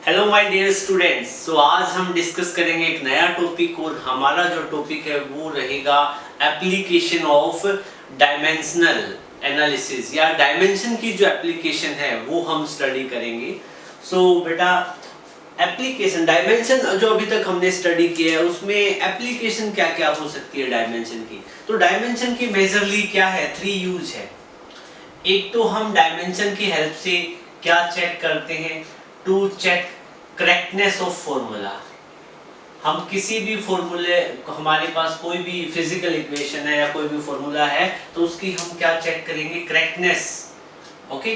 Hello my dear students. So आज हम discuss करेंगे एक नया टॉपिक और हमारा जो टॉपिक है वो रहेगा एप्लीकेशन ऑफ डायमेंशनल एनालिसिस या डायमेंशन की जो एप्लीकेशन है वो हम स्टडी करेंगे। सो बेटा एप्लीकेशन डायमेंशन जो अभी तक हमने स्टडी किया है उसमें एप्लीकेशन क्या क्या हो सकती है डायमेंशन की। तो डायमेंशन की मेजरली क्या है, 3 यूज है। एक तो हम डायमेंशन की हेल्प से क्या चेक करते हैं, to check correctness of formula. हम किसी भी फॉर्मूले, हमारे पास कोई भी फिजिकल इक्वेशन है या कोई भी फॉर्मूला है तो उसकी हम क्या चेक करेंगे, करेक्टनेस। ओके,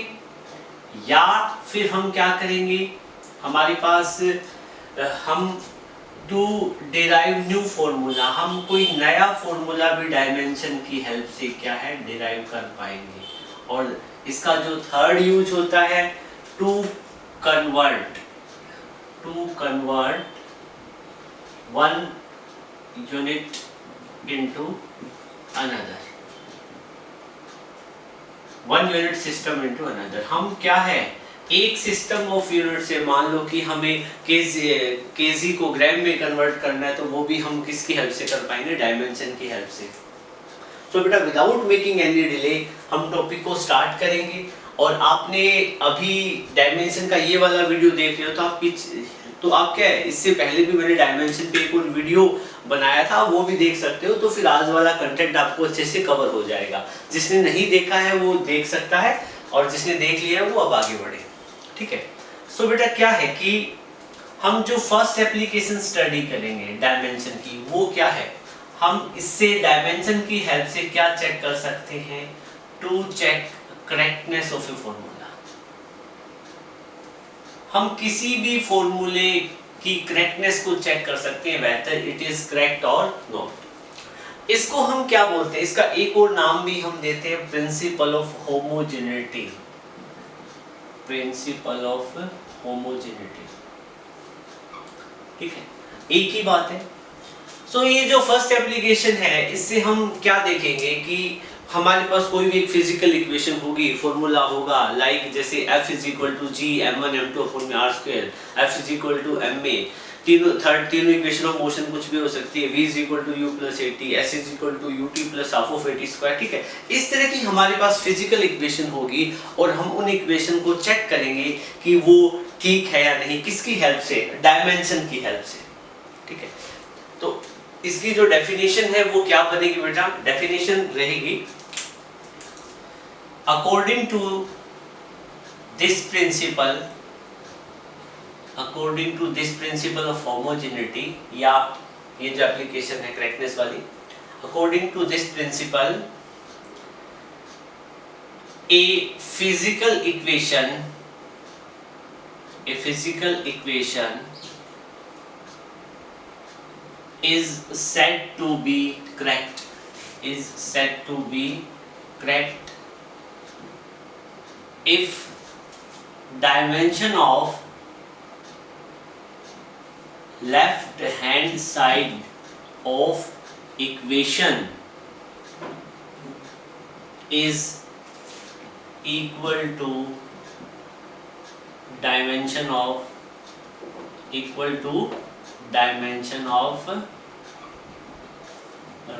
या फिर हम क्या करेंगे, हमारे पास हम टू डिराइव न्यू फॉर्मूला, हम कोई नया फॉर्मूला भी डायमेंशन की हेल्प से क्या है डिराइव कर पाएंगे। और इसका जो थर्ड यूज होता है to convert one unit into another, one unit system into another। हम क्या है, एक सिस्टम ऑफ यूनिट से, मान लो कि हमें केजी को ग्राम में कन्वर्ट करना है तो वो भी हम किसकी हेल्प से कर पाएंगे, डायमेंशन की हेल्प से। तो बेटा विदाउट मेकिंग एनी डिले हम टॉपिक को स्टार्ट करेंगे। और आपने अभी डायमेंशन का ये वाला वीडियो देख रहे हो तो आप क्या है, इससे पहले भी मैंने डायमेंशन पे एक और वीडियो बनाया था, वो भी देख सकते हो। तो फिर आज वाला कंटेंट आपको अच्छे से कवर हो जाएगा। जिसने नहीं देखा है वो देख सकता है और जिसने देख लिया है वो अब आगे बढ़े। ठीक है। सो बेटा क्या है कि हम जो फर्स्ट एप्लीकेशन स्टडी करेंगे डायमेंशन की वो क्या है, हम इससे डायमेंशन की हेल्प से क्या चेक कर सकते हैं, to check correctness of a formula. हम किसी भी फॉर्मूले की करेक्टनेस को चेक कर सकते हैं, वेदर इट इज करेक्ट और नॉट। इसको हम क्या बोलते हैं, इसका एक और नाम भी हम देते हैं principle of homogeneity. Principle of homogeneity, ठीक है, एक ही बात है। सो ये जो फर्स्ट एप्लीकेशन है इससे हम क्या देखेंगे कि हमारे पास कोई भी एक फिजिकल इक्वेशन होगी, फॉर्मूला होगा, लाइक जैसे F = G m1 m2 r², F = ma, तीनों इक्वेशन ऑफ मोशन कुछ भी हो सकती है, V = u + at, S = ut + half of at²। ठीक है, इस तरह की हमारे पास फिजिकल इक्वेशन होगी और हम उन इक्वेशन को चेक करेंगे कि वो ठीक है या नहीं, किसकी हेल्प से, डायमेंशन की हेल्प से। ठीक है, तो इसकी जो डेफिनेशन है वो क्या बनेगी बेटा, डेफिनेशन रहेगी according to this principle of homogeneity, या ये जो एप्लीकेशन है करेक्टनेस वाली, according to this principle a physical equation is said to be correct, if dimension of left hand side of equation is equal to dimension of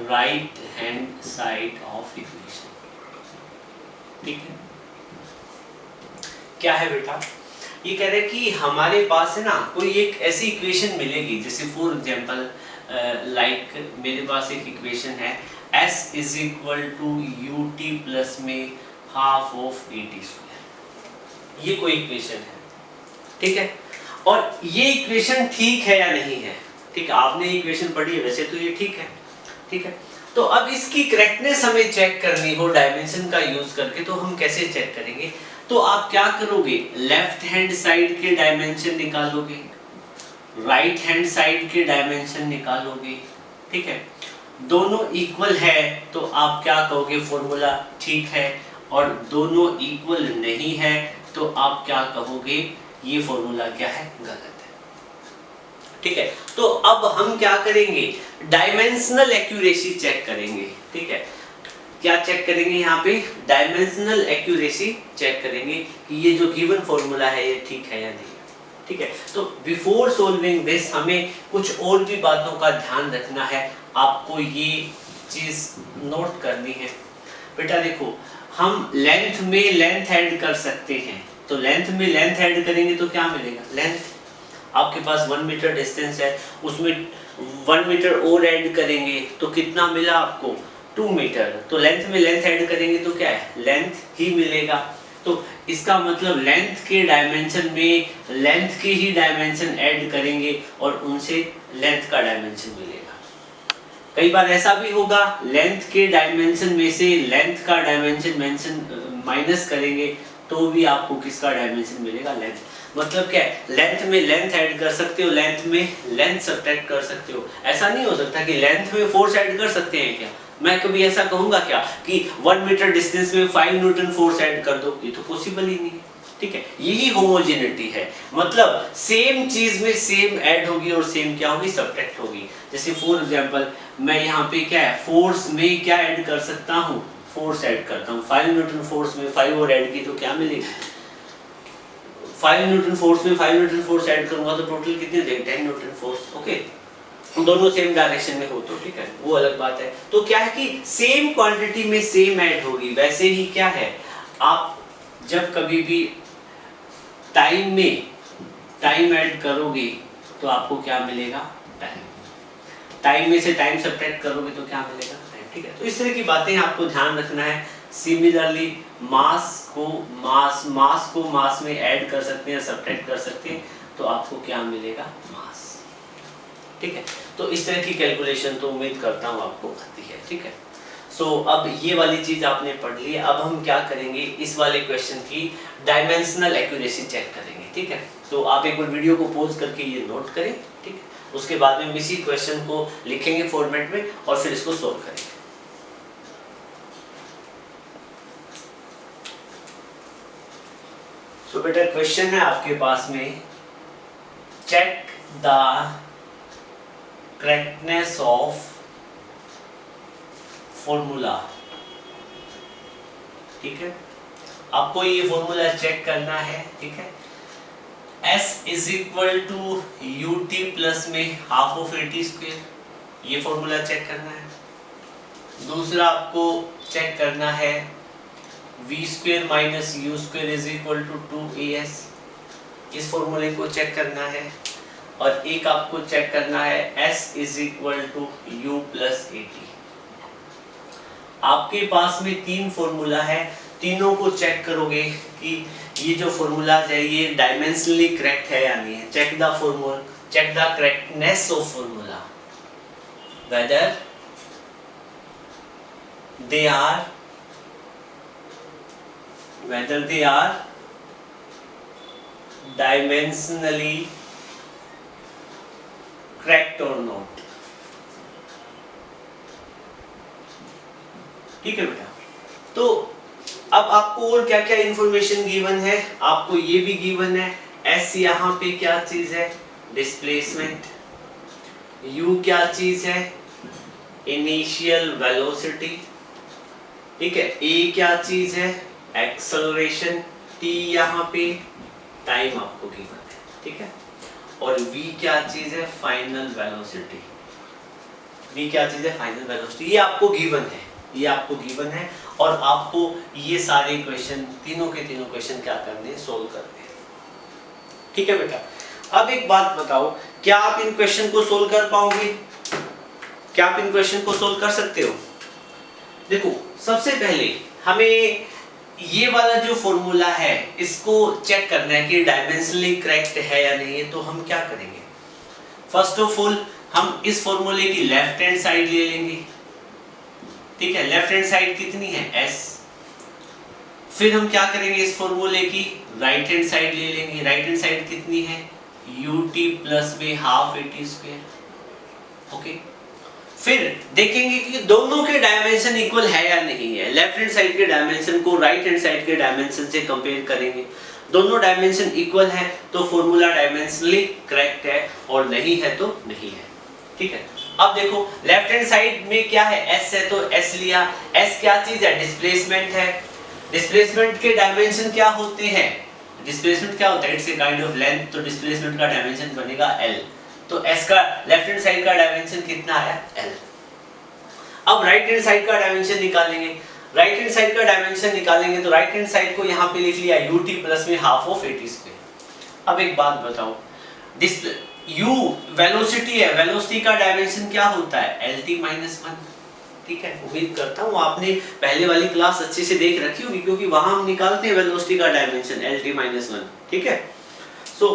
right hand side of equation। ठीक है, क्या है बेटा, ये कह रहे हैं कि हमारे पास है ना कोई एक ऐसी इक्वेशन मिलेगी, जैसे फॉर एग्जांपल लाइक मेरे पास एक इक्वेशन है S = ut प्लस में हाफ ऑफ at²। ये कोई इक्वेशन है, ठीक है, और ये इक्वेशन ठीक है या नहीं है। ठीक है, आपने इक्वेशन पढ़ी है, वैसे तो ये ठीक है। ठीक है, तो अब इसकी करेक्टनेस हमें चेक करनी हो डायमेंशन का यूज करके, तो हम कैसे चेक करेंगे, तो आप क्या करोगे, लेफ्ट हैंड साइड के डायमेंशन निकालोगे, राइट हैंड साइड के डायमेंशन निकालोगे। ठीक है, दोनों इक्वल है तो आप क्या कहोगे, फॉर्मूला ठीक है, और दोनों इक्वल नहीं है तो आप क्या कहोगे, ये फॉर्मूला क्या है, गलत है। ठीक है, तो अब हम क्या करेंगे, डायमेंशनल एक्यूरेसी चेक करेंगे। ठीक है, क्या चेक करेंगे, यहाँ पे डायमेंशनल एक्यूरेसी चेक करेंगे कि ये जो गिवन फॉर्मूला है ये ठीक है या नहीं। ठीक है। तो बिफोर सोल्विंग दिस हमें कुछ और भी बातों का ध्यान रखना है, आपको ये चीज नोट करनी है। बेटा देखो, हम लेंथ में लेंथ ऐड कर सकते हैं, तो लेंथ में लेंथ ऐड करेंगे तो क्या मिलेगा, लेंथ। आपके पास 1 मीटर डिस्टेंस है, उसमें 1 मीटर और ऐड करेंगे तो कितना मिला आपको, 2 मीटर। तो लेंथ में लेंथ ऐड करेंगे तो क्या है, लेंथ ही मिलेगा। तो इसका मतलब लेंथ के डायमेंशन में लेंथ के ही डायमेंशन ऐड करेंगे और उनसे लेंथ का डायमेंशन मिलेगा। कई बार ऐसा भी होगा, लेंथ के डायमेंशन में से लेंथ का डायमेंशन माइनस करेंगे तो भी आपको किसका डायमेंशन मिलेगा, लेंथ। मतलब क्या है, लेंथ में लेंथ ऐड कर सकते हो, लेंथ में लेंथ सब्ट्रैक्ट कर सकते हो। ऐसा नहीं हो सकता कि लेंथ में फोर्स ऐड कर सकते हैं क्या, मैं कभी ऐसा कहूंगा क्या कि 1 मीटर डिस्टेंस में 5 न्यूटन फोर्स ऐड कर दो, ये तो पॉसिबल ही नहीं है। ठीक है, यही होमोजेनिटी है, मतलब सेम चीज में सेम ऐड होगी और सेम क्या होगी, सब्ट्रैक्ट होगी। जैसे फॉर एग्जांपल मैं यहाँ पे क्या है, फोर्स में क्या ऐड कर सकता हूँ, फोर्स ऐड करता हूँ। 5 न्यूटन फोर्स में 5 और ऐड की तो क्या मिलेगी, 5 न्यूटन फोर्स में 5 न्यूटन फोर्स ऐड करूंगा तो टोटल कितने देंगे, 10 न्यूटन फोर्स। ओके, दोनों सेम डायरेक्शन में हो तो ठीक है, वो अलग बात है। तो क्या है कि सेम क्वांटिटी में सेम ऐड होगी। वैसे ही क्या है, आप जब कभी भी टाइम में टाइम ऐड करोगे तो आपको क्या मिलेगा, टाइम। टाइम में से टाइम सब्ट्रैक्ट करोगे तो क्या मिलेगा, टाइम। ठीक है, तो इस तरह की बातें आपको ध्यान रखना है। सिमिलरली मास को मास में ऐड कर सकते हैं, सब्ट्रैक्ट कर सकते हैं, तो आपको क्या मिलेगा, मास। ठीक है, तो इस तरह की कैलकुलेशन तो उम्मीद करता हूँ आपको आती है। ठीक है, सो अब ये वाली चीज आपने पढ़ ली। अब हम क्या करेंगे, इस वाले क्वेश्चन की डायमेंशनल एक्यूरेसी चेक करेंगे। ठीक है, तो आप एक बार वीडियो को पॉज करके ये नोट करें। ठीक है, उसके बाद में इसी क्वेश्चन को लिखेंगे फॉर्मेट में और फिर इसको सोल्व करेंगे। सो बेटा क्वेश्चन है आपके पास में, check the correctness of formula. ठीक है, आपको ये फॉर्मूला चेक करना है। ठीक है, S is equal to u t plus में half of a t square, ये फॉर्मूला चेक करना है। दूसरा आपको चेक करना है v square minus u square is equal to 2as, इस फॉर्मूले को चेक करना है। और एक आपको चेक करना है S is equal to u plus a t. आपके पास में 3 फॉर्मूला है, तीनों को चेक करोगे कि ये जो फॉर्मूलाज है ये डायमेंशनली करेक्ट है या नहीं है। Check the formula, check the correctness of formula, whether they are dimensionally correct और नॉट। ठीक है बेटा, तो अब आपको और क्या क्या इंफॉर्मेशन गिवन है, आपको ये भी गिवन है एस यहाँ पे क्या चीज है, डिस्प्लेसमेंट। यू क्या चीज है, इनिशियल वेलोसिटी। ठीक है, ए क्या चीज है, एक्सेलरेशन। टी यहाँ पे टाइम आपको गिवन है। ठीक है, और वी क्या चीज है, फाइनल वेलोसिटी। वी क्या चीज है, फाइनल वेलोसिटी। ये आपको गिवन है, ये आपको गिवन है और आपको ये सारे क्वेश्चन, तीनों के तीनों क्वेश्चन क्या करने हैं, सोल्व करने हैं। ठीक है बेटा, अब एक बात बताओ, क्या आप इन क्वेश्चन को सोल्व कर पाओगे, क्या आप इन क्वेश्चन को सोल्व कर सकते हो? देखो, सबसे पहले हमें ये वाला जो फॉर्मूला है इसको चेक करना है कि डायमेंशनली करेक्ट है या नहीं है। तो हम क्या करेंगे, फर्स्ट ऑफ ऑल हम इस फॉर्मूले की लेफ्ट हैंड साइड ले लेंगे। ठीक है, लेफ्ट हैंड साइड कितनी है, s। फिर हम क्या करेंगे, इस फॉर्मूले की राइट हैंड साइड ले लेंगे। राइट हैंड साइड कितनी है, ut प्लस में half A T square. Okay, फिर देखेंगे कि दोनों के डायमेंशन इक्वल है या नहीं है। लेफ्ट हैंड साइड के डायमेंशन को राइट हैंड साइड के डायमेंशन से कंपेयर करेंगे, दोनों डायमेंशन इक्वल है तो फॉर्मूला डायमेंशनली करेक्ट है, और नहीं है तो नहीं है। ठीक है, अब देखो लेफ्ट हैंड साइड में क्या है, s है तो s लिया। s क्या चीज है, डिस्प्लेसमेंट है। डिस्प्लेसमेंट के डायमेंशन क्या होते हैं, डिस्प्लेसमेंट क्या होता है, it's a kind of length, तो डिस्प्लेसमेंट का डायमेंशन बनेगा l। तो s का लेफ्ट हैंड साइड का डायमेंशन कितना आया, l। अब राइट हैंड साइड का डायमेंशन निकालेंगे, राइट हैंड साइड का डायमेंशन निकालेंगे तो राइट हैंड साइड को यहाँ पे लिख लिया ut प्लस में हाफ ऑफ at स्क्वायर। अब एक बात बताओ, डिस्प्ले u वेलोसिटी है, वेलोसिटी का डायमेंशन क्या होता है, lt माइनस 1। ठीक है, उम्मीद करता हूँ आपने पहले वाली क्लास अच्छे से देख रखी होगी, क्योंकि वहां हम निकालते हैं वेलोसिटी का डायमेंशन lt माइनस 1। ठीक है, सो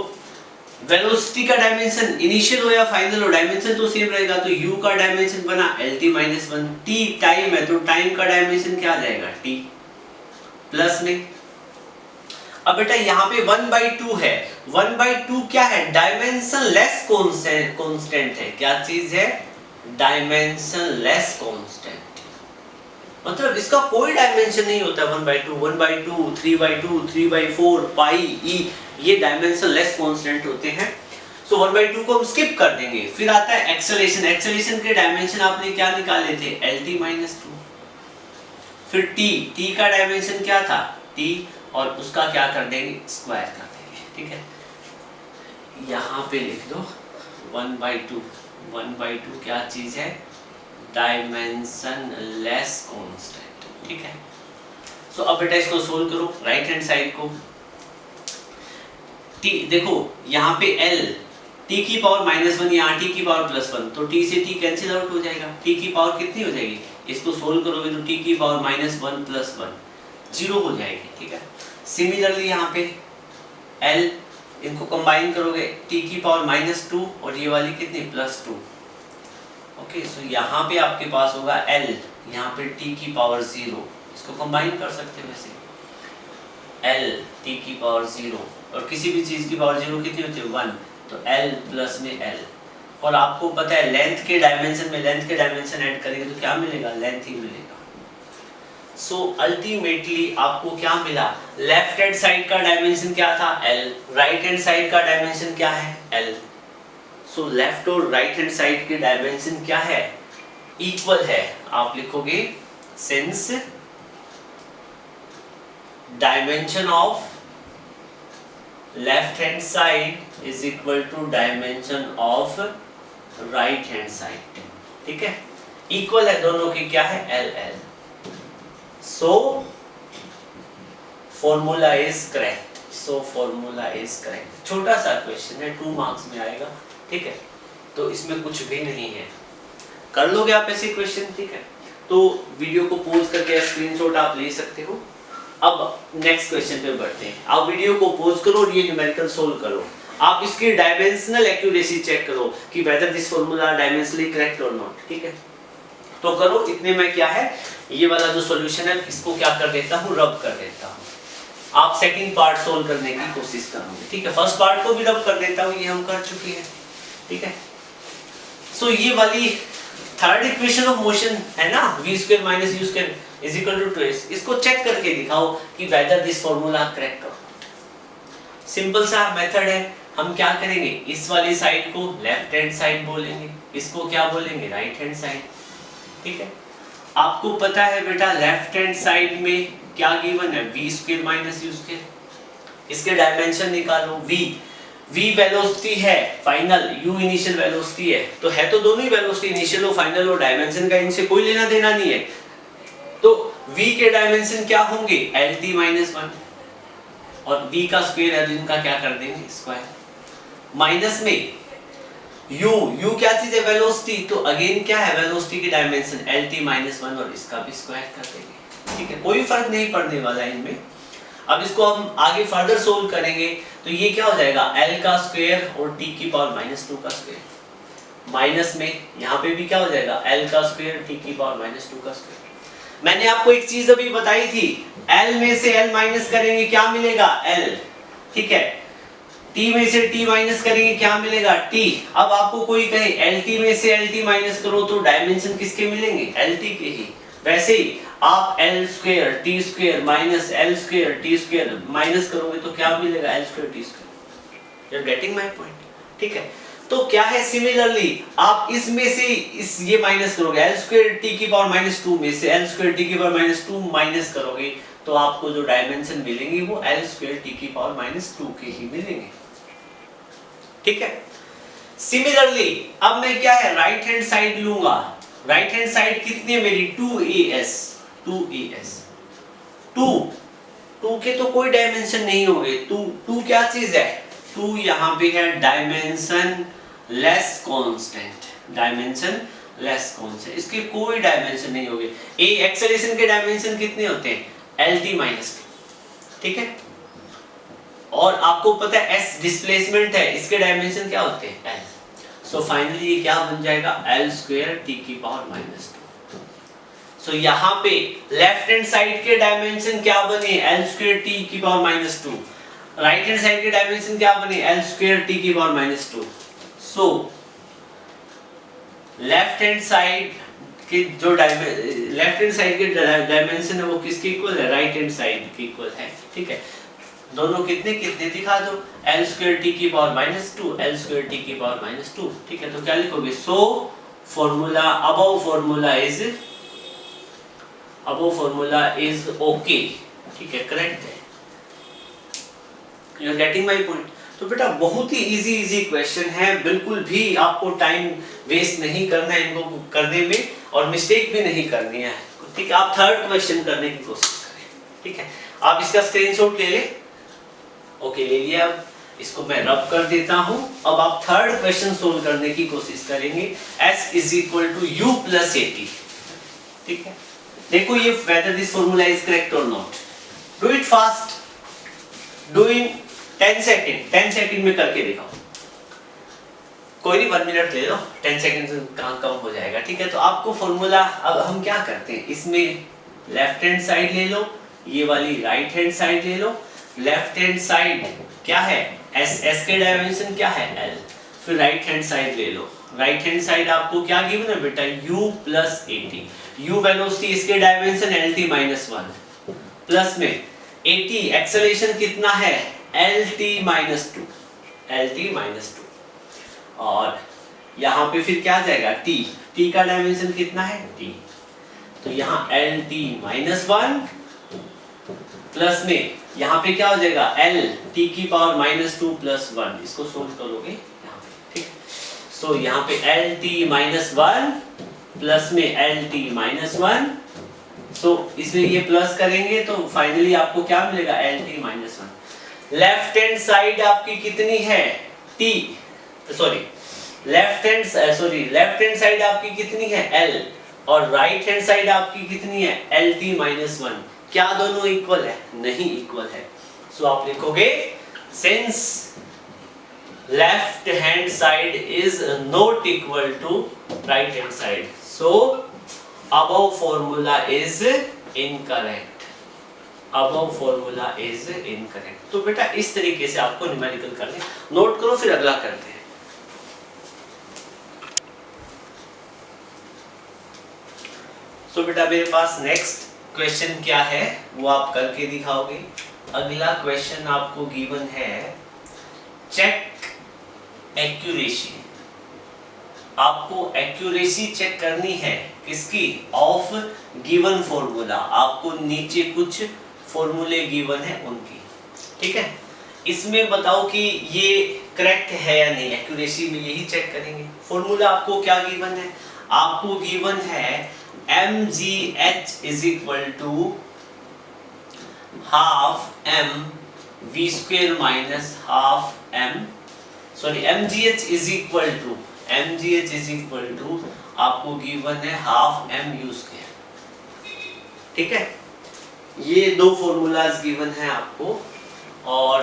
वेलोसिटी का डायमेंशन इनिशियल हो या फाइनल हो, डायमेंशन तो सेम रहेगा, तो u का डायमेंशन बना lt माइनस 1। t टाइम है तो टाइम का डायमेंशन क्या आ जाएगा, t प्लस में। अब बेटा यहाँ पे 1/2 है, 1/2 क्या है, डायमेंशन लेस कांस्टेंट है। क्या चीज है, डायमेंशन लेस कांस्टेंट, मतलब इसका कोई डायमेंशन नहीं होता। 1/2, 1/2, 3/2, 3/4, पाई ई, ये डायमेंशन लेस कांस्टेंट होते हैं। सो 1/2 को हम स्किप कर देंगे। फिर आता है एक्सेलरेशन, एक्सेलरेशन के डायमेंशन आपने क्या निकाले थे, lt माइनस 2। फिर t का डायमेंशन क्या था, t, और उसका क्या कर देंगे, स्क्वायर कर देंगे। ठीक है, यहाँ पे लिख दो 1/2, 1/2 क्या चीज है, डायमेंशन लेस कांस्टेंट। ठीक है, सो अब बेटा इसको सोल्व करो, राइट हैंड साइड को। t देखो यहाँ पे l, t की पावर माइनस 1, यहाँ t की पावर प्लस 1, तो t से t कैंसिल आउट हो जाएगा। t की पावर कितनी हो जाएगी, इसको सोल्व करोगे तो t की पावर माइनस 1 प्लस 1 0 हो जाएगी। ठीक है, सिमिलरली यहाँ पे l, इनको कंबाइन करोगे t की पावर माइनस 2 और ये वाली कितनी, प्लस 2। ओके, सो यहाँ पे आपके पास होगा l, यहाँ पे t की पावर 0, इसको कंबाइन कर सकते हो वैसे, l t की पावर 0, और किसी भी चीज की पावर 0 कितनी होती है, 1, तो l प्लस में l। और आपको पता है लेंथ के डायमेंशन में लेंथ के डायमेंशन ऐड करेंगे तो क्या मिलेगा, लेंथ ही मिलेगा। सो अल्टीमेटली आपको क्या मिला, लेफ्ट हैंड साइड का डायमेंशन क्या था, l, राइट हैंड साइड का डायमेंशन क्या है, l। सो लेफ्ट और राइट हैंड साइड के डायमेंशन क्या है, इक्वल है। आप लिखोगे since dimension of left hand side is equal to dimension of right hand side. ठीक है, इक्वल है दोनों की, क्या है, l l। So formula is correct, so formula is correct. छोटा सा क्वेश्चन है, 2 मार्क्स में आएगा। ठीक है, तो इसमें कुछ भी नहीं है, कर लोगे आप ऐसे क्वेश्चन। ठीक है, तो वीडियो को पॉज करके स्क्रीनशॉट आप ले सकते हो। अब नेक्स्ट क्वेश्चन पे बढ़ते हैं। आप वीडियो को पॉज करो और ये न्यूमेरिकल सोल्व करो। आप इसकी डायमेंशनल एक्यूरेसी चेक करो कि whether this formula dimensionally correct और नॉट। ठीक है, तो करो। इतने में क्या है, ये वाला जो सॉल्यूशन है इसको क्या कर देता हूँ, रब कर देता हूँ। आप सेकंड पार्ट सोल्व करने की कोशिश करोगे। ठीक है, फर्स्ट पार्ट को भी रब कर देता हूँ, ये हम कर चुके हैं। ठीक है, सो ये वाली थर्ड इक्वेशन ऑफ मोशन है ना, v square minus u square is equal to 2s, इसको चेक करके दिखाओ कि वेदर दिस फॉर्मूला करेक्ट हो। सिंपल सा मेथड है। हम क्या करेंगे, इस वाली साइड को लेफ्ट हैंड साइड बोलेंगे, इसको क्या बोलेंगे, राइट हैंड साइड। ठीक है, आपको पता है बेटा लेफ्ट हैंड साइड में क्या गिवन है, v square minus u square. इसके डायमेंशन निकालो। v वेलोसिटी है, फाइनल, u इनिशियल वेलोसिटी है, तो है तो दोनों ही वेलोसिटी, इनिशियल और फाइनल, और डायमेंशन का इनसे कोई लेना देना नहीं है। तो v के डायमेंशन क्या होंगे, lt माइनस 1, और v का स्क्वायर है, जिनका क्या कर देंगे, स्क्वायर। माइनस में u क्या चीज है, वेलोसिटी, तो अगेन क्या है, वेलोसिटी की डायमेंशन lt माइनस 1, और इसका भी स्क्वायर कर देंगे। ठीक है, कोई फर्क नहीं पड़ने वाला है इनमें। अब इसको हम आगे फर्दर सोल्व करेंगे तो ये क्या हो जाएगा, l का स्क्वायर और t की पावर माइनस 2 का स्क्वायर। माइनस में यहाँ पे भी क्या हो जाएगा, l का स्क्वायर t की पावर माइनस 2 का स्क्वायर। मैंने आपको एक चीज अभी बताई थी, l में से l माइनस करेंगे क्या मिलेगा, l। ठीक है, t में से t माइनस करेंगे क्या मिलेगा, t। अब आपको कोई कहे lt में से lt माइनस करो तो डायमेंशन किसके मिलेंगे, lt के ही। वैसे ही आप l square t square minus l square t square minus करोगे तो क्या मिलेगा, l square t square. You are getting my point. ठीक है, तो क्या है, सिमिलरली आप इसमें से इस ये माइनस करोगे, l स्क्वायर t की पावर माइनस 2 में से l स्क्वायर t की पावर माइनस 2 माइनस करोगे तो आपको जो डायमेंशन मिलेंगे वो l स्क्वायर t की पावर -2 के ही मिलेंगे। ठीक है। सिमिलरली अब मैं क्या है राइट हैंड साइड लूंगा। राइट हैंड साइड कितनी है मेरी 2as 2 के तो कोई डायमेंशन नहीं होंगे। 2 क्या चीज है? 2 यहाँ पे है डायमेंशन लेस कांस्टेंट, इसके कोई डायमेंशन नहीं होंगे। ए एक्सेलरेशन के डायमेंशन कितने होते हैं? lt-2। ठीक है। और आपको पता है s डिस्प्लेसमेंट है, इसके डायमेंशन क्या होते हैं? l। सो फाइनली ये क्या बन जाएगा? l स्क्वायर t की पावर -2। सो यहाँ पे लेफ्ट हैंड साइड के डायमेंशन क्या बने? l स्क्वायर t की पावर -2। राइट हैंड साइड के डायमेंशन क्या बने? l स्क्वायर t की power -2। So left hand side के डायमेंशन है वो किसके इक्वल है? राइट हैंड साइड के इक्वल है। ठीक है। दोनों कितने कितने दिखा दो, l स्क्वायर t की पावर -2, l स्क्वायर t की पावर -2। ठीक है। तो क्या लिखोगे? So formula above formula is okay. ठीक है, करेक्ट है। You are getting my point. तो बेटा बहुत ही इजी क्वेश्चन है, बिल्कुल भी आपको टाइम वेस्ट नहीं करना है इनको करने में, और मिस्टेक भी नहीं करनी है। ठीक है। आप थर्ड क्वेश्चन करने की कोशिश करें। ठीक है। आप इसका स्क्रीनशॉट ले ले। ओके, ले लिया। अब इसको मैं रब कर देता हूं। अब आप थर्ड क्वेश्चन सोल्व करने की कोशिश करेंगे। s = u + at। ठीक है। देखो ये whether this formula is correct or not. Do it fast. Do in 10 second में करके दिखाओ। कोई नहीं 1 मिनट ले लो, 10 सेकंड से कम हो जाएगा। ठीक है। तो आपको फॉर्मूला अब हम क्या करते हैं, इसमें लेफ्ट हैंड साइड ले लो, ये वाली राइट हैंड साइड ले लो। लेफ्ट हैंड साइड क्या है? s के डायमेंशन क्या है? l। फिर राइट हैंड साइड ले लो। राइट हैंड साइड आपको क्या गिवन है बेटा? u + at। u वेलोसिटी, इसके डायमेंशन lt-1 प्लस में at एक्सेलरेशन कितना है? lt-2। और यहाँ पे फिर क्या आ जाएगा? t का डायमेंशन कितना है? t। तो यहाँ lt-1 प्लस में यहाँ पे क्या हो जाएगा? l t की पावर -2 + 1। इसको सोल्व करोगे यहाँ पे। ठीक। सो यहाँ पे lt-1 प्लस में lt-1। सो इसमें ये प्लस करेंगे तो फाइनली आपको क्या मिलेगा? lt-1। लेफ्ट हैंड साइड आपकी कितनी है? लेफ्ट हैंड साइड आपकी कितनी है? l। और राइट हैंड साइड आपकी कितनी है? lt-1। क्या दोनों इक्वल है? नहीं इक्वल है। सो आप लिखोगे since left hand side is not equal to right hand side, so above formula is incorrect। तो बेटा इस तरीके से आपको न्यूमेरिकल करने, नोट करो फिर अगला करते हैं। तो बेटा मेरे पास नेक्स्ट क्वेश्चन क्या है वो आप करके दिखाओगे। अगला क्वेश्चन आपको गिवन है चेक एक्यूरेसी। आपको एक्यूरेसी चेक करनी है किसकी? Of given formula. आपको नीचे कुछ फॉर्मूले गिवन है उनकी। ठीक है। इसमें बताओ कि ये करेक्ट है या नहीं। एक्यूरेसी में यही चेक करेंगे। फॉर्मूला आपको क्या गिवन है? आपको गिवन है mgh = ½ mv² - ½ m। Sorry, mgh = आपको गिवन है ½ mu²। ठीक है। ये दो फॉर्मूलाज गिवन है आपको, और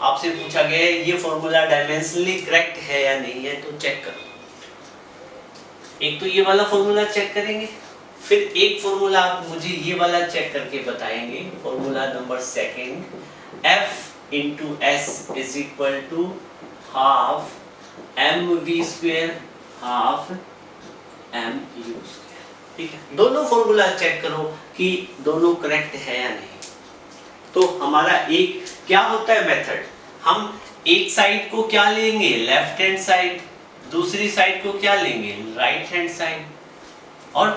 आपसे पूछा गया है ये फॉर्मूला डायमेंशनली करेक्ट है या नहीं है, तो चेक करो। एक तो ये वाला फॉर्मूला चेक करेंगे, फिर एक फॉर्मूला आप मुझे ये वाला चेक करके बताएंगे। Formula number 2 F × S = ½ mv² ½ mu²। ठीक है। दोनों फॉर्मूला चेक करो कि दोनों करेक्ट है या नहीं। तो हमारा एक क्या होता है मेथड, हम एक साइड को क्या लेंगे? Left hand side. दूसरी साइड को क्या लेंगे? Right hand side. और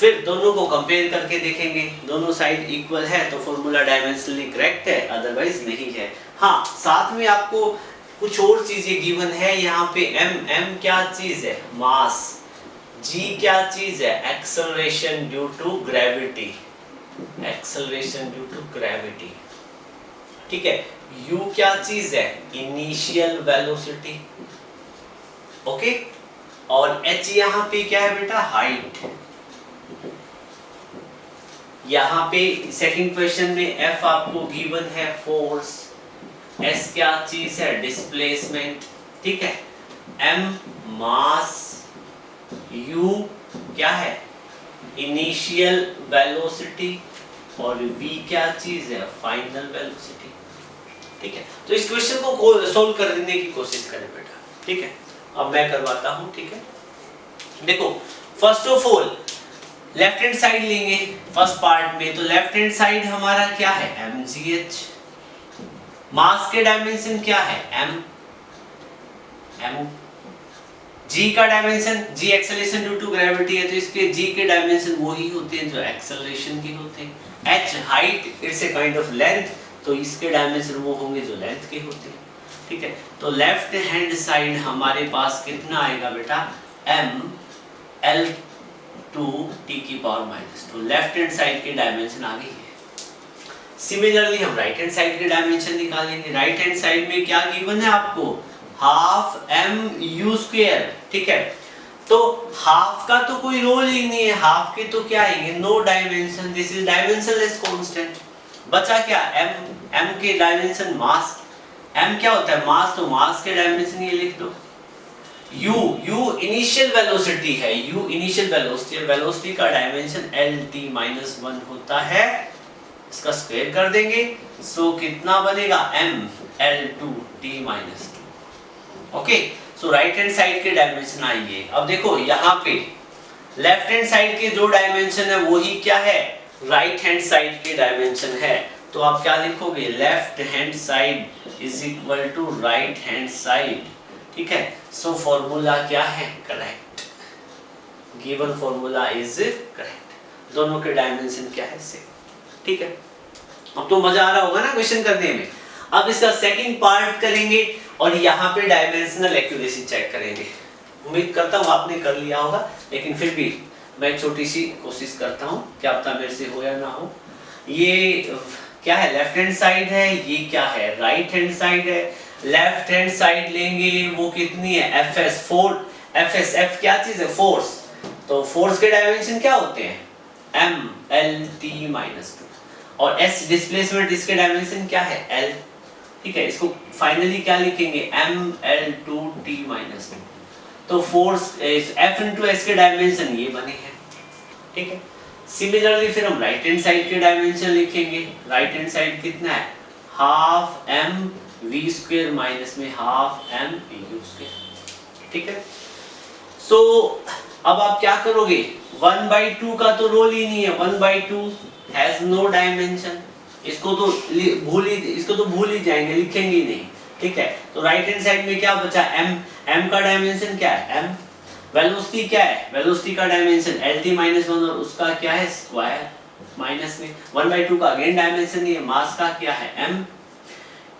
फिर दोनों को कंपेयर करके देखेंगे, दोनों साइड इक्वल है तो फॉर्मूला डायमेंशनली करेक्ट है, अदरवाइज नहीं है। हाँ, साथ में आपको कुछ और चीजें गिवन है यहाँ पे। m क्या चीज है? मास। g क्या चीज है? Acceleration due to gravity, acceleration due to gravity, ठीक है। u क्या चीज है? Initial velocity, okay. और h यहाँ पे क्या है बेटा? हाइट। यहाँ पे सेकंड क्वेश्चन में f आपको गिवन है फोर्स, s क्या चीज है? डिस्प्लेसमेंट, ठीक है। m मास, u क्या है? इनिशियल वेलोसिटी, और v क्या चीज है? फाइनल वेलोसिटी, ठीक है। तो इस क्वेश्चन को सोल्व कर देने की कोशिश करें बेटा, ठीक है। अब मैं करवाता हूं, ठीक है। देखो, first of all left hand side लेंगे फर्स्ट पार्ट में, तो लेफ्ट हैंड साइड हमारा क्या है? mgh। मास के डायमेंशन क्या है? m। g का dimension, g acceleration due to gravity है, तो इसके g के डायमेंशन वो ही होते हैं जो एक्सेलरेशन के होते हैं। h height, it's a kind of length, तो इसके डायमेंशन वो होंगे जो लेंथ के होते हैं, ठीक है। तो लेफ्ट हैंड साइड हमारे पास कितना आएगा बेटा? m l टू t की पावर -2। लेफ्ट हैंड साइड के डायमेंशन आ गई है। सिमिलरली हम राइट हैंड साइड के डायमेंशन निकालेंगे। राइट हैंड साइड में क्या गिवन है आपको? हाफ mu स्क्वायर, ठीक है। तो हाफ का तो कोई रोल ही नहीं है, हाफ के तो क्या आएंगे? No dimension, this is dimensionless constant. बचा क्या? m के डायमेंशन मास, m क्या होता है? मास, तो मास के डायमेंशन ये लिख दो। u इनिशियल वेलोसिटी है, u इनिशियल वेलोसिटी, वेलोसिटी का डायमेंशन lt-1 होता है, इसका स्क्वायर कर देंगे, सो कितना बनेगा? m l2t-2, okay. So right hand side के डायमेंशन आएंगे। अब देखो यहाँ पे लेफ्ट हैंड साइड के जो डायमेंशन है वही क्या है? राइट हैंड साइड के डायमेंशन है, तो आप क्या लिखोगे? Left hand side is equal to right hand side, ठीक है। सो फॉर्मूला क्या है? Correct, given formula is correct. दोनों के डायमेंशन क्या है? सेम, ठीक है। अब तो मजा आ रहा होगा ना क्वेश्चन करने में। अब इसका सेकंड पार्ट करेंगे और यहाँ पे डायमेंशनल एक्यूरेसी चेक करेंगे। उम्मीद करता हूँ आपने कर लिया होगा, लेकिन फिर भी मैं छोटी सी कोशिश करता हूँ, क्या पता मेरे से हो या ना हो। ये क्या है? लेफ्ट हैंड साइड है, ये क्या है? राइट हैंड साइड है। लेफ्ट हैंड साइड लेंगे, वो कितनी है? fs, f क्या चीज है? फोर्स। तो फोर्स के डायमेंशन क्या होते हैं? m lt-2, और s डिस्प्लेसमेंट, इसके डायमेंशन क्या है? l, ठीक है। इसको फाइनली क्या लिखेंगे? m l2t-2। तो फोर्स f into s के डायमेंशन ये बने हैं, ठीक है। सिमिलरली फिर हम राइट हैंड साइड के डायमेंशन लिखेंगे। राइट हैंड साइड कितना है? Half m v square minus में हाफ m u स्क्वायर, ठीक है। सो अब आप क्या करोगे? 1/2 का तो रोल ही नहीं है, 1/2 हैज नो डायमेंशन, इसको तो भूल ही जाएंगे, लिखेंगे ही नहीं, ठीक है। तो राइट हैंड साइड में क्या बचा? m का डायमेंशन क्या है? m। वेलोसिटी क्या है? वेलोसिटी का डायमेंशन lt-1, और उसका क्या है? स्क्वायर माइनस में 1/2 का अगेन डायमेंशन नहीं है। मास का क्या है? m।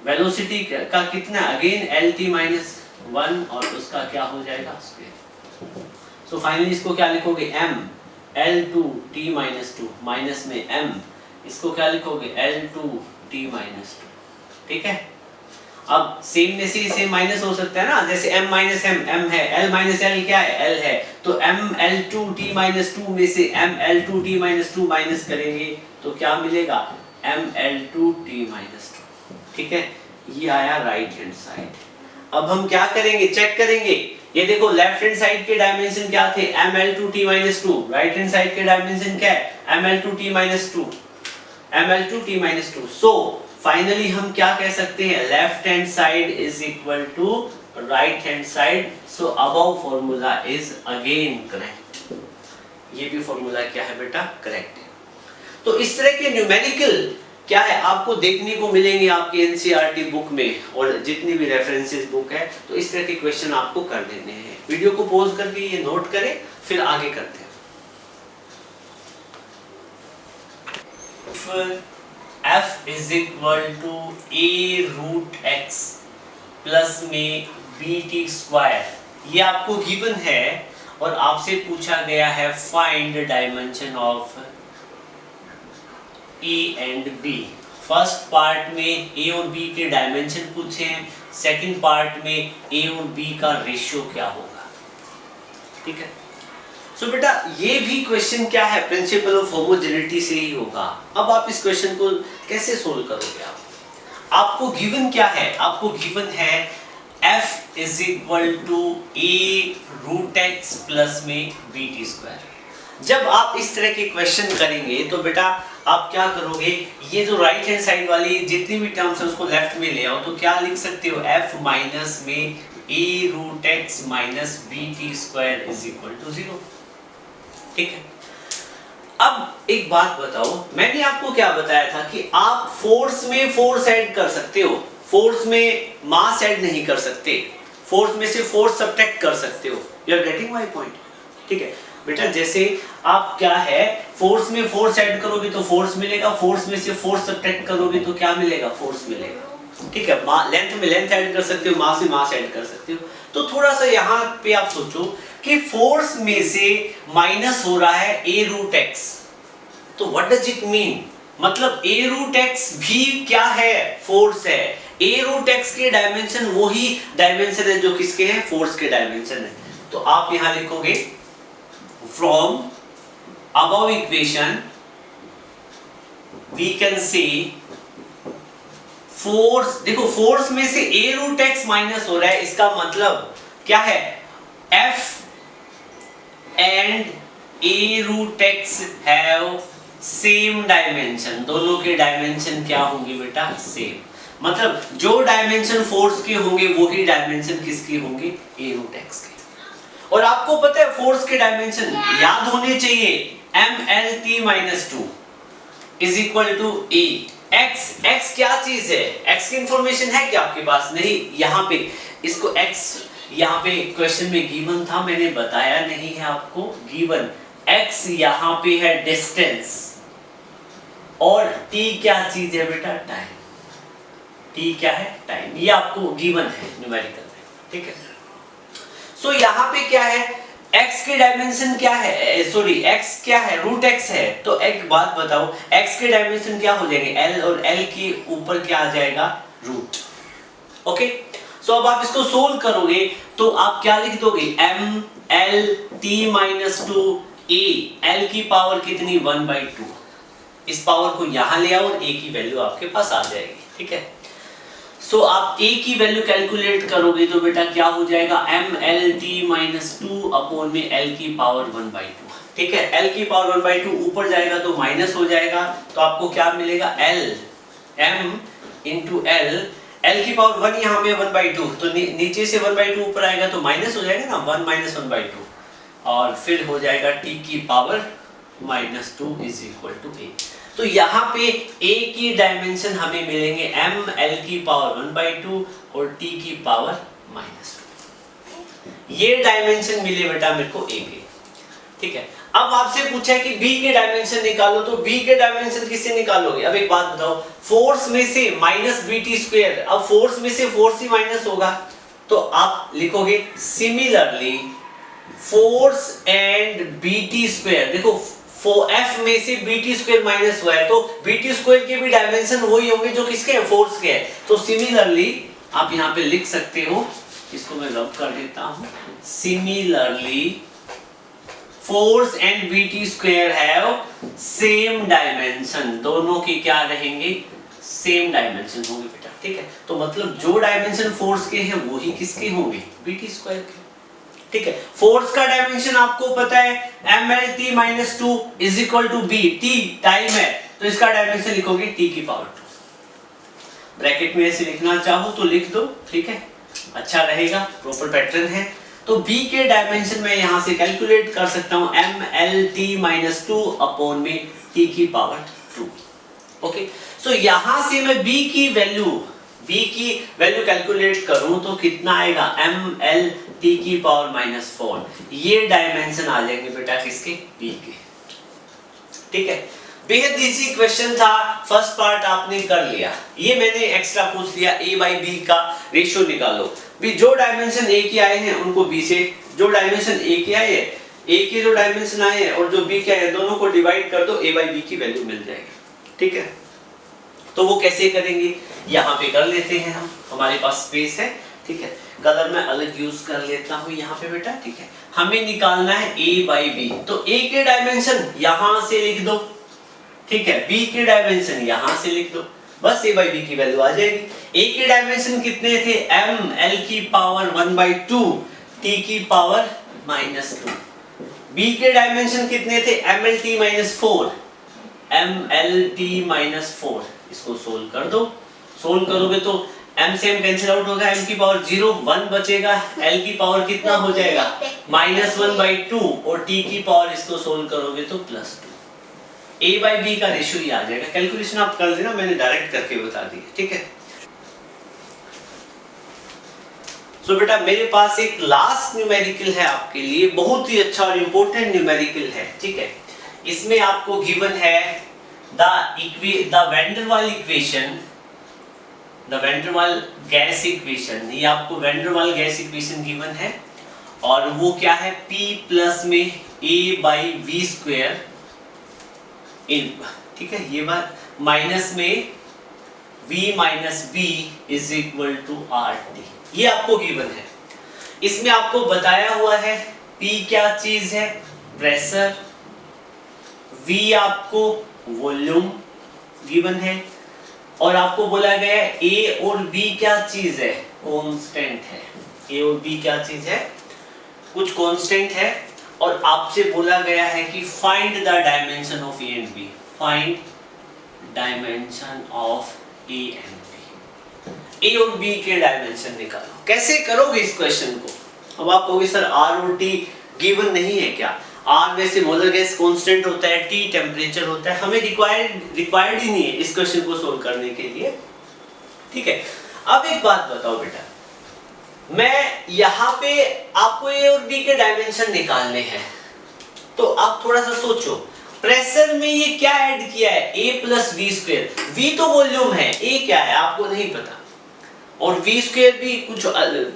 वेलोसिटी का कितना? अगेन lt-1, और उसका क्या हो जाएगा? स्क्वायर। सो फाइनली इसको क्या लिखोगे? m l2t-2 माइनस में m, इसको क्या लिखोगे? l2t-2, ठीक है। अब सेम में से इसे माइनस हो सकता है ना, जैसे m माइनस m है, l माइनस l क्या है? l है, तो m l2t-2 में से m l2t-2 माइनस करेंगे तो क्या मिलेगा? m l2t-2, ठीक है। ये आया राइट हैंड साइड। अब हम क्या करेंगे? चेक करेंगे। ये देखो लेफ्ट हैंड साइड के डायमेंशन क्या थे? m l2t-2। Right hand side के डायमेंशन क्या है? m l2t-2, m l2t-2। So finally हम क्या कह सकते हैं? Left hand side is equal to right hand side, so above formula is again correct. ये भी फॉर्मूला क्या है बेटा? करेक्ट है। तो इस तरह के न्यूमेरिकल क्या है आपको देखने को मिलेंगे आपकी एनसीईआरटी बुक में, और जितनी भी रेफरेंसेस बुक है, तो इस तरह के क्वेश्चन आपको कर देने हैं। वीडियो को पॉज करके ये नोट करें, फिर आगे करते हैं। If f is equal to a root x plus में bt स्क्वायर, ये आपको गिवन है और आपसे पूछा गया है find dimension of a and b। First part में a और b के डायमेंशन पूछे हैं, सेकंड पार्ट में a और b का रेशियो क्या होगा। ठीक है, सो बेटा ये भी क्वेश्चन क्या है, प्रिंसिपल ऑफ होमोजेनिटी से ही होगा। अब आप इस क्वेश्चन को कैसे सोल्व करोगे? आपको गिवन क्या है? आपको गिवन है f is equal to a root x plus में bt स्क्वायर। जब आप इस तरह के क्वेश्चन करेंगे तो बेटा आप क्या करोगे, ये जो राइट हैंड साइड वाली जितनी भी टर्म्स है उसको लेफ्ट में ले आओ, तो क्या लिख सकते हो, f माइनस में a root x minus bt square is equal to 0। ठीक है, अब एक बात बताओ, मैंने आपको क्या बताया था कि आप फोर्स में फोर्स ऐड कर सकते हो, फोर्स में मास ऐड नहीं कर सकते, फोर्स में से फोर्स सब्ट्रैक्ट कर सकते हो। You are getting my point? ठीक है बेटा, जैसे आप क्या है, फोर्स में फोर्स ऐड करोगे तो फोर्स मिलेगा, फोर्स में से फोर्स सब्ट्रैक्ट करोगे तो क्या मिलेगा, फोर्स मिलेगा। ठीक है, लेंथ में लेंथ ऐड कर सकते हो, मास में मास ऐड कर सकते हो। तो थोड़ा सा यहाँ पे आप सोचो कि फोर्स में से माइनस हो रहा है a रूट x, तो व्हाट डज इट मीन, मतलब a रूट x भी क्या है, फोर्स है। a रूट x के डायमेंशन वही डायमेंशन है जो किसके हैं, फोर्स के डायमेंशन है। तो आप यहां लिखोगे from above equation we can see force, देखो फोर्स में से a रूट x माइनस हो रहा है, इसका मतलब क्या है, f and a root x have same dimension, दोनों के डायमेंशन क्या होंगे बेटा, सेम। मतलब जो डायमेंशन फोर्स के होंगे वही डायमेंशन किसके होंगे, a रूट x के। और आपको पता है फोर्स के डायमेंशन याद होने चाहिए, mlt-2 is equal to a। x क्या चीज है, x की इंफॉर्मेशन है क्या आपके पास, नहीं। यहाँ पे इसको x यहाँ पे क्वेश्चन में गिवन था, मैंने बताया नहीं है आपको, गिवन x यहाँ पे है डिस्टेंस, और t क्या चीज है बेटा, टाइम। t क्या है, टाइम, ये आपको गिवन है न्यूमेरिकल में। ठीक है, सो यहाँ पे क्या है, x के डायमेंशन क्या है, सॉरी x क्या है, रूट x है। तो एक बात बताओ, x के डायमेंशन क्या हो जाएंगे, l, और l के ऊपर क्या आ जाएगा, रूट। ओके, सो अब आप इसको सोल्व करोगे तो आप क्या लिख दोगे, m l t minus 2 a, l की पावर कितनी, 1/2। इस पावर को यहां ले आओ और a की वैल्यू आपके पास आ जाएगी। ठीक है, सो आप a की वैल्यू कैलकुलेट करोगे तो बेटा क्या हो जाएगा, m l t minus 2 upon में l की पावर 1/2। ठीक है, l की पावर 1/2 ऊपर जाएगा तो माइनस हो जाएगा, तो आपको क्या मिलेगा, l m इंटू l की पावर 1 यहाँ पे 1/2, तो नीचे से 1/2 ऊपर आएगा तो माइनस हो जाएगा ना, 1 माइनस 1/2, और फिर हो जाएगा t की power -2 is equal to a। तो यहाँ पे a की डायमेंशन हमें मिलेंगे m l की पावर 1/2 और t की पावर -2। ये डायमेंशन मिले बेटा मेरे को a के। ठीक है, अब आपसे पूछा है कि b के डायमेंशन निकालो, तो b के डायमेंशन किससे निकालोगे। अब एक बात बताओ, फोर्स में से माइनस bt स्क्वायर, अब फोर्स में से फोर्स ही माइनस होगा, तो आप लिखोगे similarly force and bt square. देखो f में से bt स्क्वायर माइनस हुआ है, तो bt स्क्वायर के भी डायमेंशन वही होंगे जो किसके हैं, फोर्स के हैं। तो सिमिलरली आप यहाँ पे लिख सकते हो, इसको मैं रब कर देता हूँ, similarly force and bt square have same dimension, दोनों के क्या रहेंगे, सेम डायमेंशन होंगे बेटा। ठीक है, तो मतलब जो डायमेंशन फोर्स के हैं वही किसके होंगे, bt स्क्वायर के। ठीक है, फोर्स का डायमेंशन आपको पता है mlt-2 is equal to b, t time है, तो इसका डायमेंशन लिखोगे t की पावर 2। ब्रैकेट में ऐसे लिखना चाहो तो लिख दो, ठीक है, अच्छा रहेगा, प्रॉपर पैटर्न है। तो b के डायमेंशन मैं यहां से कैलकुलेट कर सकता हूं mlt-2 अपॉन में t की पावर 2। ओके, सो यहां से मैं b की वैल्यू कैलकुलेट करूं तो कितना आएगा, mlt की पावर -4। ये डायमेंशन आ जाएंगे बेटा किसके, b के। ठीक है, बेहद इजी क्वेश्चन था, फर्स्ट पार्ट आपने कर लिया। ये मैंने एक्स्ट्रा पूछ लिया, a बाई बी का रेशियो निकालो। भी जो डायमेंशन a के आए हैं उनको b से, जो डायमेंशन a के आए हैं, a के जो डायमेंशन आए हैं और जो b के आए हैं, दोनों को डिवाइड कर दो, a बाई बी की वैल्यू मिल जाएगी। ठीक है, तो वो कैसे करेंगे, यहाँ पे कर लेते हैं हम, हमारे पास स्पेस है। ठीक है, कलर मैं अलग यूज कर लेता हूँ यहाँ पे बेटा। ठीक है, हमें निकालना है a बाई बी, तो a के डायमेंशन यहाँ से लिख दो। ठीक है, b के डायमेंशन यहाँ से लिख दो, बस a बाई बी की वैल्यू आ जाएगी। a के डायमेंशन कितने थे, m l की पावर 1/2 t की पावर -2। b के डायमेंशन कितने थे, m l t -4 m l t -4। इसको सोल्व कर दो, सोल्व करोगे तो m से m कैंसिल आउट होगा, m की पावर 0 1 बचेगा, l की पावर कितना हो जाएगा -1/2 और t की पावर इसको सोल्व करोगे तो +2। a बाई बी का रेशियो ये आ जाएगा। कैलकुलेशन आप कर लेना, मैंने डायरेक्ट करके बता दी। ठीक है, सो बेटा मेरे पास एक लास्ट न्यूमेरिकल है आपके लिए, बहुत ही अच्छा और इंपॉर्टेंट न्यूमेरिकल है। ठीक है, इसमें आपको गिवन है द वैन वाल इक्वेशन, द वैन वाल गैस इक्वेशन। ये आपको वैन वाल गैस इक्वेशन गिवन है और वो क्या है, P प्लस में a बाई वी स्क्वायर इन, ठीक है, ये बात माइनस में v minus b is equal to r t, ये आपको गिवन है। इसमें आपको बताया हुआ है P क्या चीज है, प्रेशर, V आपको वॉल्यूम गिवन है और आपको बोला गया है A और B क्या चीज है, कांस्टेंट है। A और B क्या चीज है, कुछ कांस्टेंट है और आपसे बोला गया है कि find the dimension of A and B, find dimension of A and B। A और B के डायमेंशन निकालो। कैसे करोगे इस क्वेश्चन को, अब आप कहोगे सर R और T गिवन नहीं है क्या, R वैसे मोलर गैस कांस्टेंट होता है, T टेम्परेचर होता है, हमें रिक्वायर्ड ही नहीं है इस क्वेश्चन को सोल्व करने के लिए। ठीक है, अब एक बात बताओ बेटा, मैं यहाँ पे आपको A और B के डायमेंशन निकालने हैं, तो आप थोड़ा सा सोचो, प्रेशर में ये क्या ऐड किया है, A plus v square. V तो वॉल्यूम है, A क्या है आपको नहीं पता, और वी स्क्वायर भी कुछ,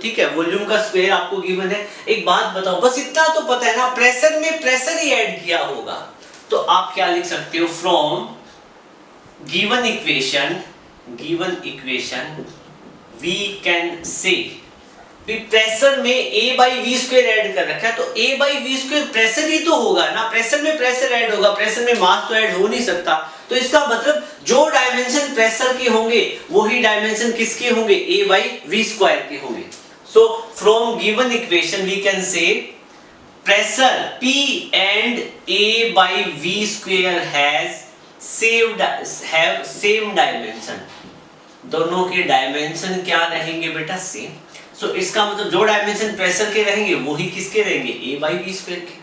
ठीक है, वॉल्यूम का स्क्वायर आपको गिवन है। एक बात बताओ, बस इतना तो पता है ना, प्रेशर में प्रेशर ही ऐड किया होगा, तो आप क्या लिख सकते हो, from given equation we can say, pressure में a by v square add कर रखा है, तो a by v square pressure ही तो होगा ना, प्रेशर में प्रेशर ऐड होगा, प्रेशर में मास तो ऐड हो नहीं सकता। तो इसका मतलब जो डायमेंशन प्रेशर के होंगे वही डायमेंशन किसके होंगे, a बाई वी स्क्वायर के होंगे। So from given equation we can say pressure P and a by v square have same dimension, दोनों के डायमेंशन क्या रहेंगे बेटा, सेम। सो इसका मतलब जो डायमेंशन प्रेशर के रहेंगे वही किसके रहेंगे, a by v square के।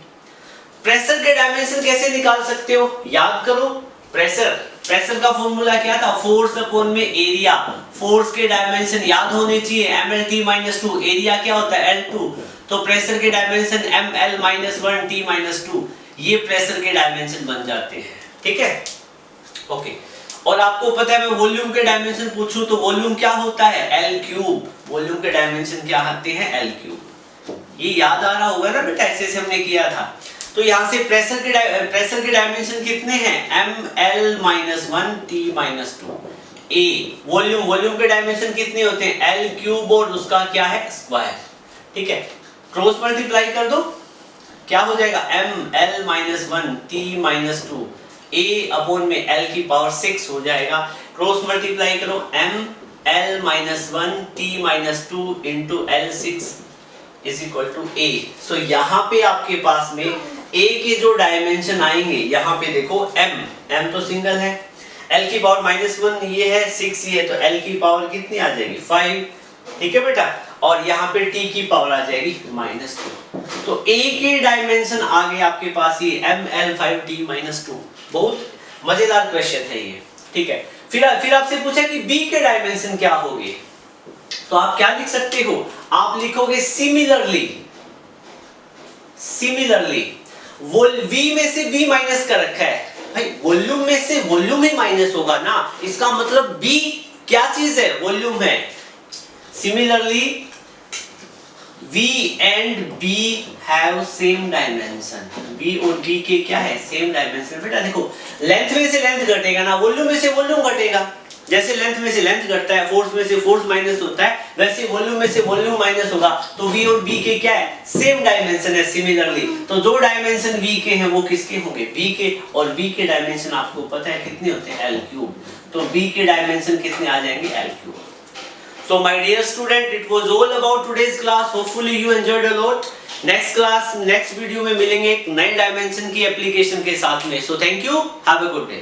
प्रेशर के डायमेंशन कैसे निकाल सकते हो, याद करो, प्रेशर का फॉर्मूला क्या था, फोर्स अपॉन में एरिया। फोर्स के डायमेंशन याद होने चाहिए, mlt-2, एरिया क्या होता है L2, तो प्रेशर के डायमेंशन ml-1t-2, ये प्रेशर के डायमेंशन बन जाते हैं। ठीक है, ओके। और आपको पता है मैं वॉल्यूम के डायमेंशन पूछूं तो वॉल्यूम क्या होता है, L3, वॉल्यूम के डायमेंशन क्या आते हैं, L3। ये याद आ रहा होगा ना बेटा, ऐसे हमने किया था। तो यहाँ से प्रेशर के डायमेंशन कितने हैं, ml-1 t-2। A वॉल्यूम के डायमेंशन कितने होते हैं, L3 और उसका क्या है, स्क्वायर। ठीक है, क्रॉस मल्टीप्लाई कर दो, क्या हो जाएगा, ml-1 t-2, A अपॉन में L की पावर 6 हो जाएगा। क्रॉस मल्टीप्लाई करो, ml-1 t-2 into L6 is equal to A। So यहाँ पे आपके पास में A के जो डायमेंशन आएंगे, यहाँ पे देखो m तो सिंगल है, L की पावर -1 ये है, 6 ये है, तो L की पावर कितनी आ जाएगी, 5। ठीक है बेटा, और यहाँ पे T की पावर आ जाएगी -2। तो A के डायमेंशन आ गए आपके पास ये ml5t-2। बहुत मजेदार क्वेश्चन है ये। ठीक है, फिर आपसे पूछा कि B के डायमेंशन क्या होंगे, तो आप क्या लिख सकते हो, आप लिखोगे सिमिलरली। V में से B माइनस कर रखा है, भाई वॉल्यूम में से वॉल्यूम ही माइनस होगा ना, इसका मतलब B क्या चीज है, वॉल्यूम है। Similarly V and B have same dimension, V और B के क्या है, सेम डायमेंशन। बेटा देखो लेंथ में से लेंथ घटेगा ना, वॉल्यूम में से वॉल्यूम घटेगा। जैसे लेंथ में से लेंथ घटता है, फोर्स में से फोर्स माइनस होता है, वैसे वॉल्यूम में से वॉल्यूम माइनस होगा। तो V और B के क्या है, सेम डायमेंशन है। सिमिलरली तो जो डायमेंशन V के हैं वो किसके होंगे, B के, और B के डायमेंशन आपको पता है कितने होते हैं, L3। तो B के डायमेंशन कितने आ जाएंगे, L3। So my dear student, it was all about today's class. Hopefully you enjoyed a lot. Next class, next video में मिलेंगे एक नए डायमेंशन की एप्लीकेशन के साथ में. So thank you. Have a good day.